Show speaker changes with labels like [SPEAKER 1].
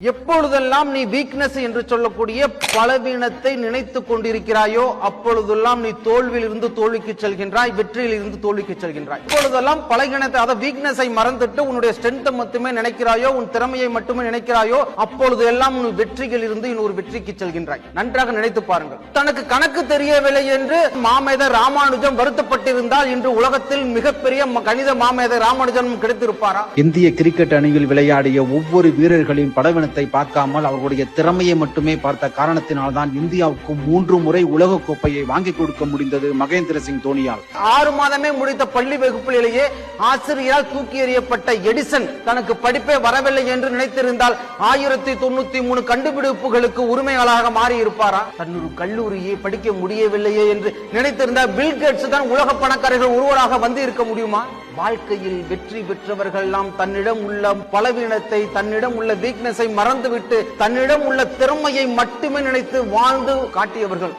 [SPEAKER 1] எப்பொழுதெல்லாம் நீ வீக்னஸ் என்று சொல்லக்கூடிய பலவீனத்தை நினைத்துக் கொண்டிருக்கிறாயோ அப்பொழுதெல்லாம் நீ தோல்வியில் இருந்து தோல்விக்கு செல்கின்றாய், வெற்றியில் இருந்து தோல்விக்கு செல்கின்றாய். எப்பொழுதெல்லாம் பலவீனத்தை, அதாவது வீக்னஸை மறந்துட்டு உன்னுடைய ஸ்ட்ரென்த் மட்டுமே நினைக்கிறாயோ, உன் திறமையை மட்டுமே நினைக்கிறாயோ, அப்பொழுது எல்லாம் உன் வெற்றியில் இருந்து இன்னொரு வெற்றிக்கு செல்கின்றாய். நன்றாக நினைத்து பாருங்கள். தனக்கு கணக்கு தெரியவில்லை என்று மாமேத ராமானுஜம் வருத்தப்பட்டிருந்தால் இன்று உலகத்தில் மிகப்பெரிய கணித மாமேத ராமானுஜம் கிடைத்திருப்பாரா?
[SPEAKER 2] இந்திய கிரிக்கெட் அணியில் விளையாடிய ஒவ்வொரு வீரர்களின் பலவீனத்தை பார்க்காமல் அவர்களுடைய திறமையை மட்டுமே பார்த்த காரணத்தினால்தான் இந்தியாவுக்கு 3 முறை உலக கோப்பையை வாங்கி கொடுக்க முடிந்தது மகேந்திர சிங் தோனியால்.
[SPEAKER 1] 6 மாதமே முடித்த பள்ளி வகுப்பிலேயே ஆசிரியரால் தூக்கி எறியப்பட்ட எடிசன் தனக்கு படிப்பே வரவில்லை என்று நினைத்திருந்தால் 1093 கண்டுபிடிப்புகளுக்கு உரிமையாளராக மாறி இருப்பாரா? தன்னொரு கல்லூரியை படிக்க முடியவில்லையே என்று நினைத்திருந்தால் பில்கேட்ஸ் தான் உலக பணக்காரர்கள் ஒருவராக வந்து இருக்க முடியுமா? வாழ்க்கையில் வெற்றி பெற்றவர்கள் எல்லாம் தன்னிடம் உள்ள பலவீனத்தை, தன்னிடம் உள்ள வீக்னஸை மறந்துவிட்டு தன்னிடம் உள்ள திறமையை மட்டுமே நினைத்து வாழ்ந்து காட்டியவர்கள்.